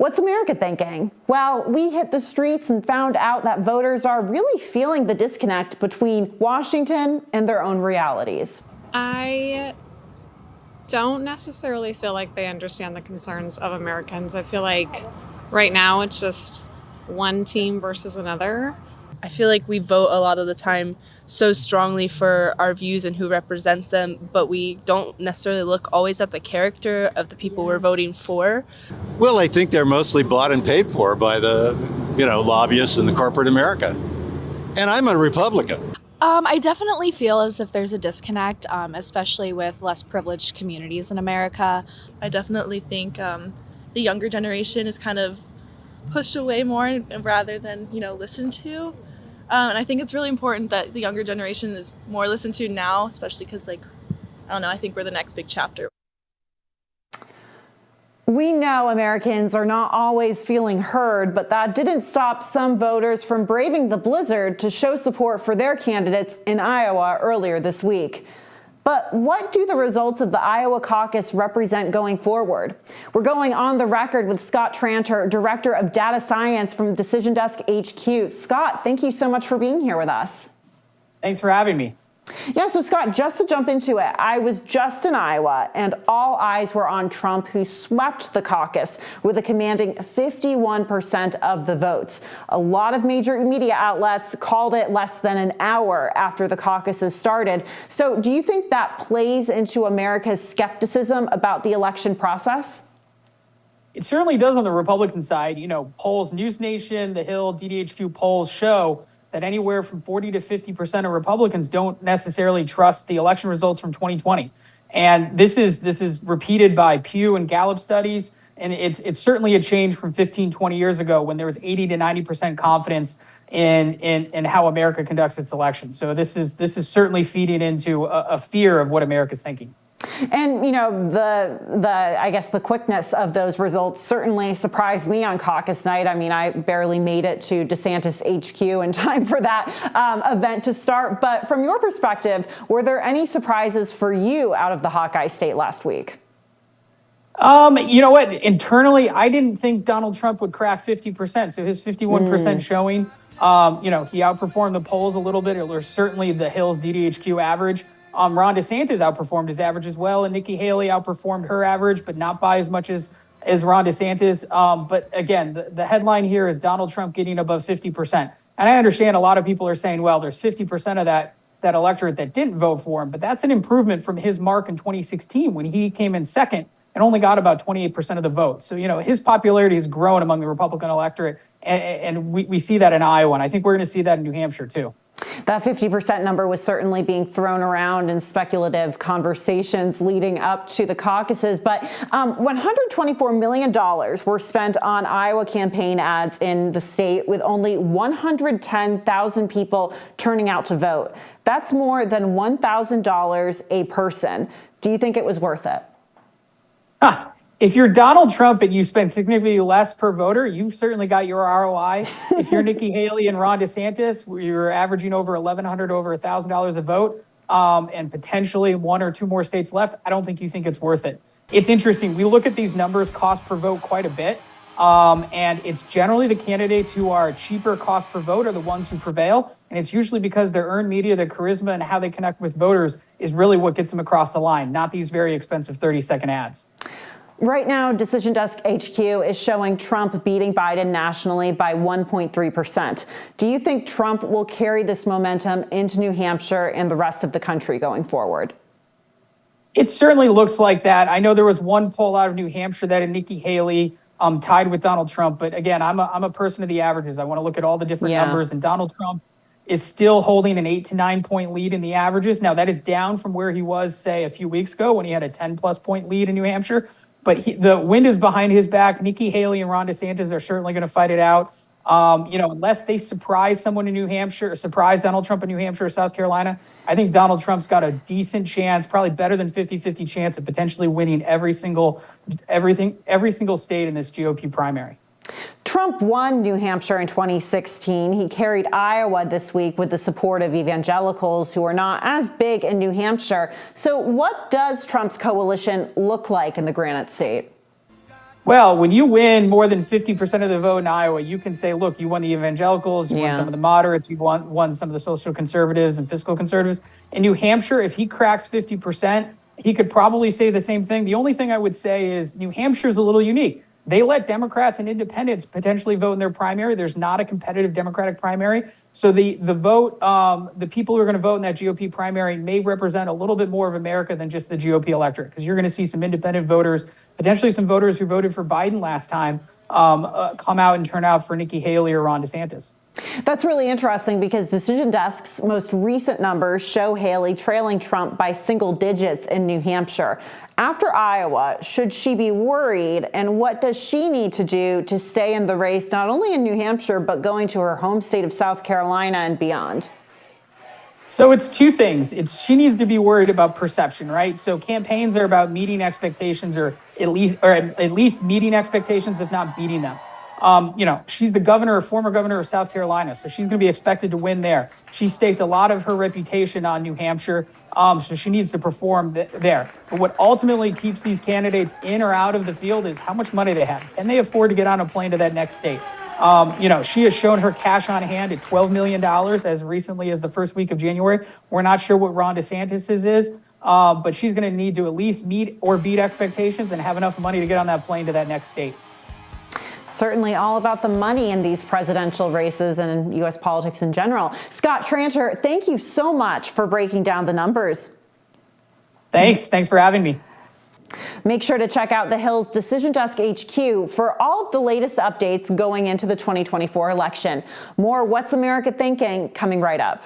What's America thinking? Well, we hit the streets and found out that voters are really feeling the disconnect between Washington and their own realities. I don't necessarily feel like they understand the concerns of Americans. I feel like right now it's just one team versus another. I feel like we vote a lot of the time so strongly for our views and who represents them, but we don't necessarily look always at the character of the people we're voting for. Well, I think they're mostly bought and paid for by the, lobbyists and the corporate America. And I'm a Republican. I definitely feel as if there's a disconnect, especially with less privileged communities in America. I definitely think the younger generation is kind of pushed away more rather than, listened to. And I think it's really important that the younger generation is more listened to now, especially because, I think we're the next big chapter. We know Americans are not always feeling heard, but that didn't stop some voters from braving the blizzard to show support for their candidates in Iowa earlier this week. But what do the results of the Iowa caucus represent going forward? We're going on the record with Scott Tranter, Director of Data Science from Decision Desk HQ. Scott, thank you so much for being here with us. Thanks for having me. Yeah, so Scott, just to jump into it, I was just in Iowa and all eyes were on Trump, who swept the caucus with a commanding 51% of the votes. A lot of major media outlets called it less than an hour after the caucuses started. So do you think that plays into America's skepticism about the election process? It certainly does on the Republican side. Polls, News Nation, The Hill, DDHQ polls show that anywhere from 40 to 50% of Republicans don't necessarily trust the election results from 2020. And this is repeated by Pew and Gallup studies. And it's certainly a change from 15, 20 years ago when there was 80 to 90% confidence in how America conducts its elections. So this is certainly feeding into a fear of what America's thinking. And, I guess the quickness of those results certainly surprised me on caucus night. I mean, I barely made it to DeSantis HQ in time for that event to start. But from your perspective, were there any surprises for you out of the Hawkeye state last week? You know what? Internally, I didn't think Donald Trump would crack 50%. So his 51% showing, he outperformed the polls a little bit, or certainly the Hill's DDHQ average. Ron DeSantis outperformed his average as well, and Nikki Haley outperformed her average, but not by as much as Ron DeSantis. But again, the headline here is Donald Trump getting above 50%. And I understand a lot of people are saying, well, there's 50% of that electorate that didn't vote for him, but that's an improvement from his mark in 2016 when he came in second and only got about 28% of the vote. So, his popularity has grown among the Republican electorate, and we see that in Iowa, and I think we're going to see that in New Hampshire too. That 50% number was certainly being thrown around in speculative conversations leading up to the caucuses. But $124 million were spent on Iowa campaign ads in the state, with only 110,000 people turning out to vote. That's more than $1,000 a person. Do you think it was worth it? If you're Donald Trump and you spend significantly less per voter, you've certainly got your ROI. If you're Nikki Haley and Ron DeSantis, you're averaging over $1,100, over $1,000 a vote, and potentially one or two more states left, I don't think you think it's worth it. It's interesting. We look at these numbers, cost per vote, quite a bit, and it's generally the candidates who are cheaper cost per vote are the ones who prevail, and it's usually because their earned media, their charisma, and how they connect with voters is really what gets them across the line, not these very expensive 30-second ads. Right now, Decision Desk HQ is showing Trump beating Biden nationally by 1.3%. Do you think Trump will carry this momentum into New Hampshire and the rest of the country going forward? It certainly looks like that. I know there was one poll out of New Hampshire that had Nikki Haley tied with Donald Trump. But again, I'm a person of the averages. I want to look at all the different numbers. And Donald Trump is still holding an 8 to 9 point lead in the averages. Now, that is down from where he was, say, a few weeks ago when he had a 10-plus point lead in New Hampshire. But the wind is behind his back. Nikki Haley and Ron DeSantis are certainly going to fight it out. Unless they surprise someone in New Hampshire, surprise Donald Trump in New Hampshire or South Carolina, I think Donald Trump's got a decent chance, probably better than 50-50 chance of potentially winning every single state in this GOP primary. Trump won New Hampshire in 2016. He carried Iowa this week with the support of evangelicals who are not as big in New Hampshire. So what does Trump's coalition look like in the Granite State? Well, when you win more than 50% of the vote in Iowa, you can say, look, you won the evangelicals, you won some of the moderates, you won some of the social conservatives and fiscal conservatives. In New Hampshire, if he cracks 50%, he could probably say the same thing. The only thing I would say is New Hampshire is a little unique. They let Democrats and independents potentially vote in their primary. There's not a competitive Democratic primary. So the vote, the people who are going to vote in that GOP primary may represent a little bit more of America than just the GOP electorate, because you're going to see some independent voters, potentially some voters who voted for Biden last time, come out and turn out for Nikki Haley or Ron DeSantis. That's really interesting because Decision Desk's most recent numbers show Haley trailing Trump by single digits in New Hampshire. After Iowa, should she be worried, and what does she need to do to stay in the race, not only in New Hampshire, but going to her home state of South Carolina and beyond? So it's two things. She needs to be worried about perception, right? So campaigns are about meeting expectations, or at least meeting expectations, if not beating them. She's the former governor of South Carolina, so she's going to be expected to win there. She staked a lot of her reputation on New Hampshire, so she needs to perform there. But what ultimately keeps these candidates in or out of the field is how much money they have. Can they afford to get on a plane to that next state? She has shown her cash on hand at $12 million as recently as the first week of January. We're not sure what Ron DeSantis's is, but she's going to need to at least meet or beat expectations and have enough money to get on that plane to that next state. Certainly all about the money in these presidential races and in U.S. politics in general. Scott Tranter, thank you so much for breaking down the numbers. Thanks for having me. Make sure to check out the Hill's Decision Desk HQ for all of the latest updates going into the 2024 election. More What's America Thinking coming right up.